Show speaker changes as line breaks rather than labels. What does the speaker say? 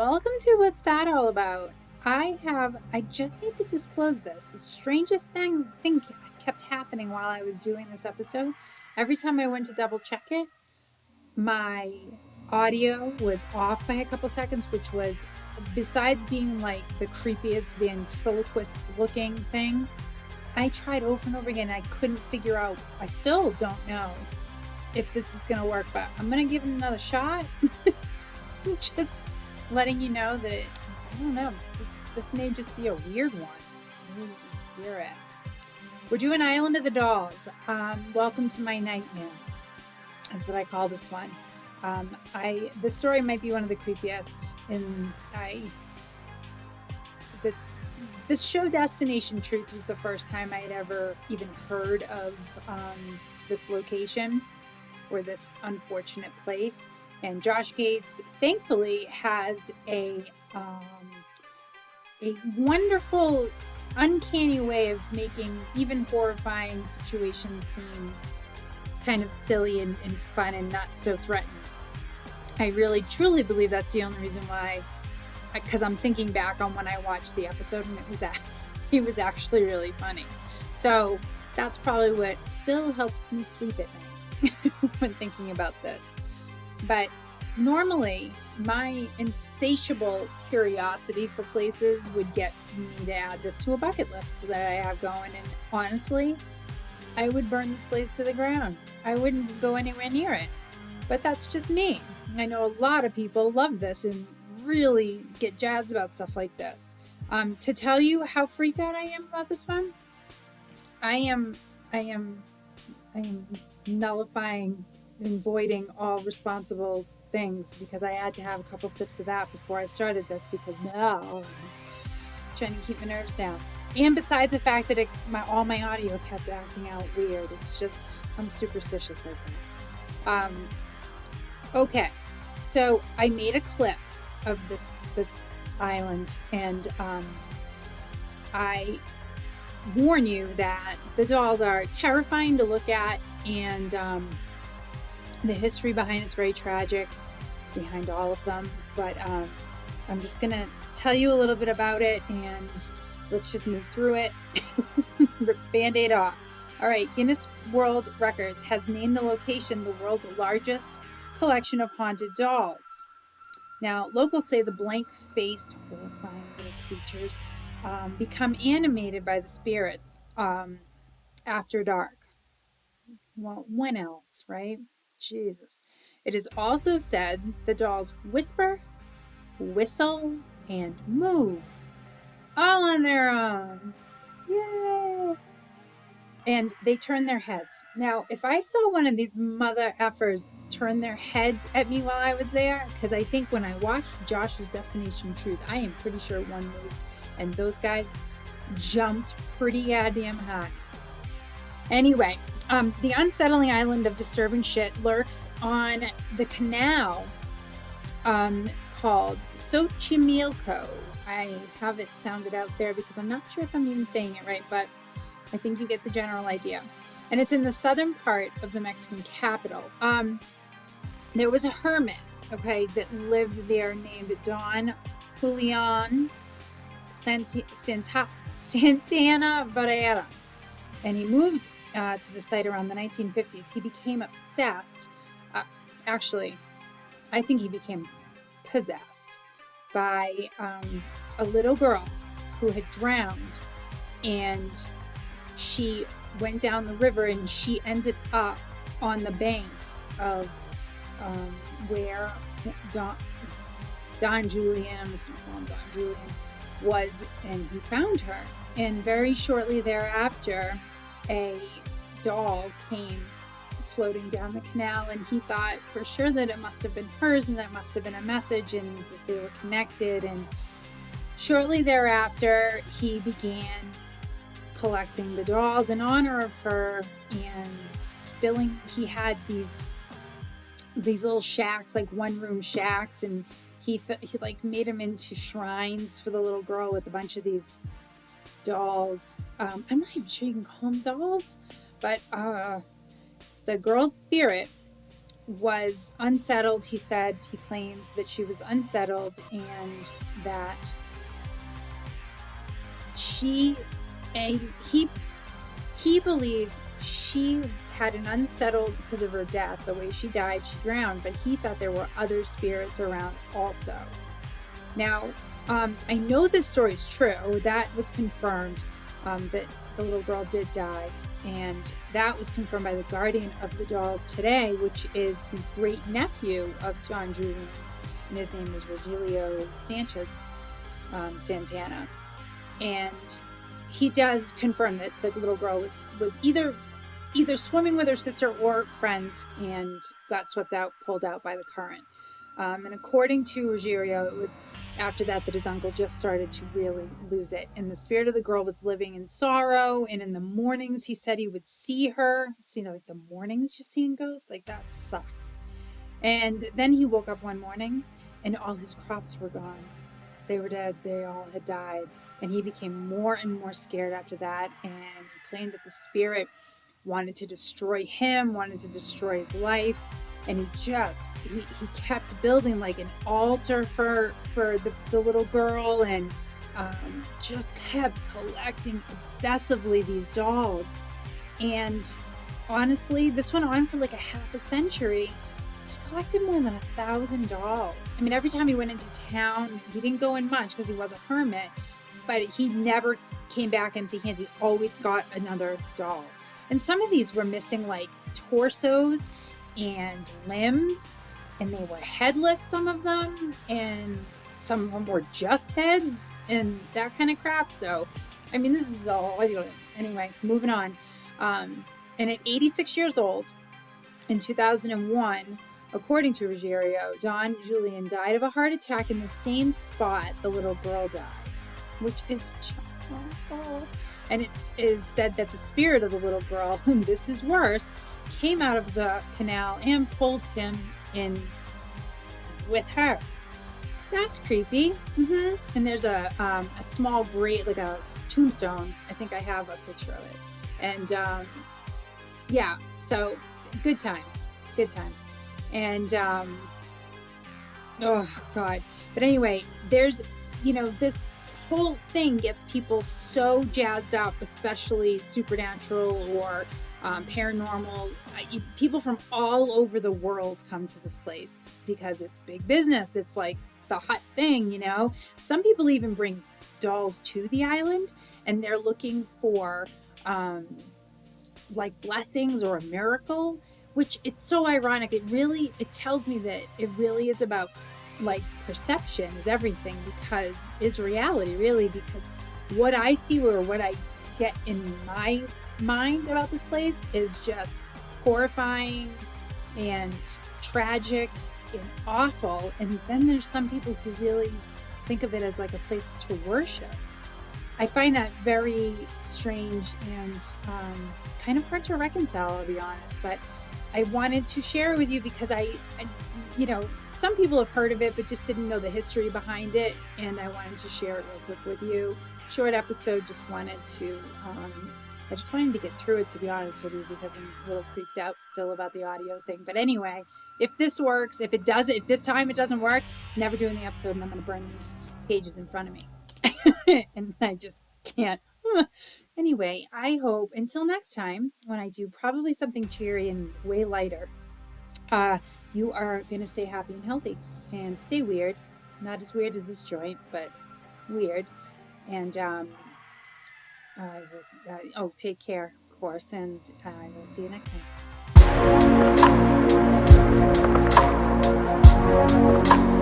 Welcome to What's That All About? I just need to disclose this. The strangest thing kept happening while I was doing this episode. Every time I went to double check it, my audio was off by a couple seconds, which was, besides being like the creepiest ventriloquist looking thing, I tried over and over again. I couldn't figure out, I still don't know if this is going to work, but I'm going to give it another shot. Just letting you know that I don't know, this may just be a weird one. Maybe the spirit. We're doing Island of the Dolls. Welcome to my nightmare. That's what I call this one. This story might be one of the creepiest, and this show Destination Truth was the first time I had ever even heard of this location or this unfortunate place. And Josh Gates, thankfully, has a wonderful, uncanny way of making even horrifying situations seem kind of silly and fun and not so threatening. I really, truly believe that's the only reason why, because I'm thinking back on when I watched the episode and it was actually really funny. So that's probably what still helps me sleep at night when thinking about this. But normally, my insatiable curiosity for places would get me to add this to a bucket list that I have going. And honestly, I would burn this place to the ground. I wouldn't go anywhere near it. But that's just me. I know a lot of people love this and really get jazzed about stuff like this. To tell you how freaked out I am about this one, I am nullifying and voiding all responsible things because I had to have a couple sips of that before I started this because I'm trying to keep my nerves down. And besides the fact that all my audio kept acting out weird, it's just, I'm superstitious like that. Okay, so I made a clip of this island, and I warn you that the dolls are terrifying to look at, and the history behind it's very tragic behind all of them, but I'm just gonna tell you a little bit about it and let's just move through it. Rip Band-Aid off. All right, Guinness World Records has named the location the world's largest collection of haunted dolls. Now, locals say the blank-faced, horrifying little creatures become animated by the spirits after dark. Well, when else, right? Jesus. It is also said the dolls whisper, whistle, and move all on their own. Yay! And they turn their heads. Now, if I saw one of these mother effers turn their heads at me while I was there, because I think when I watched Josh's Destination Truth, I am pretty sure one moved, and those guys jumped pretty goddamn high. Anyway, the unsettling island of disturbing shit lurks on the canal called Xochimilco. I have it sounded out there because I'm not sure if I'm even saying it right, but I think you get the general idea. And it's in the southern part of the Mexican capital. There was a hermit, that lived there named Don Julian Santana Barrera. And he moved to the site around the 1950s. He became obsessed. Actually, I think he became possessed by a little girl who had drowned, and she went down the river and she ended up on the banks of where Don Julian was, and he found her. And very shortly thereafter, a doll came floating down the canal, and he thought for sure that it must have been hers and that must have been a message and that they were connected. And shortly thereafter, he began collecting the dolls in honor of her and he had these little shacks, like one-room shacks, and he like made them into shrines for the little girl with a bunch of these dolls. I'm not even sure you can call them dolls, but the girl's spirit was unsettled. He claimed that she was unsettled and that she, and he believed she had an unsettled because of her death, the way she died, she drowned, but he thought there were other spirits around also. Now, I know this story is true. That was confirmed, that the little girl did die. And that was confirmed by the guardian of the dolls today, which is the great nephew of John Julian. And his name is Rogelio Sanchez Santana. And he does confirm that the little girl was either swimming with her sister or friends and got pulled out by the current. And according to Ruggiero, it was after that his uncle just started to really lose it. And the spirit of the girl was living in sorrow. And in the mornings, he said he would see her. Like the mornings you're seeing ghosts? Like, that sucks. And then he woke up one morning and all his crops were gone. They were dead. They all had died. And he became more and more scared after that. And he claimed that the spirit wanted to destroy him, wanted to destroy his life. And he kept building like an altar for the little girl, and just kept collecting obsessively these dolls. And honestly, this went on for like a half a century. He collected more than 1,000 dolls. I mean, every time he went into town, he didn't go in much because he was a hermit, but he never came back empty hands. He always got another doll. And some of these were missing like torsos and limbs, and they were headless, some of them, and some of them were just heads and that kind of crap. So, I mean, this is all, anyway, moving on. And at 86 years old, in 2001, according to Ruggiero, Don Julian died of a heart attack in the same spot the little girl died, which is just awful. And it is said that the spirit of the little girl, whom this is worse, came out of the canal and pulled him in with her. That's creepy. And there's a small grave, like a tombstone. I think I have a picture of it. And yeah, so good times. And oh God. But anyway, there's, this whole thing gets people so jazzed up, especially supernatural or paranormal. People from all over the world come to this place because it's big business. It's like the hot thing, Some people even bring dolls to the island, and they're looking for like blessings or a miracle, which it's so ironic. It tells me that it really is about like perception is everything, because is reality really, because what I see or what I get in my mind about this place is just horrifying and tragic and awful. And then there's some people who really think of it as like a place to worship. I find that very strange and kind of hard to reconcile, I'll be honest, but I wanted to share it with you because I some people have heard of it but just didn't know the history behind it, and I wanted to share it real quick with you. Short episode, I just wanted to get through it, to be honest with you, because I'm a little creeped out still about the audio thing. But anyway, if this works, if this time it doesn't work, never doing the episode, and I'm going to burn these pages in front of me. And I just can't. Anyway, I hope until next time, when I do probably something cheery and way lighter, you are going to stay happy and healthy and stay weird. Not as weird as this joint, but weird. And take care, of course, and I will see you next time.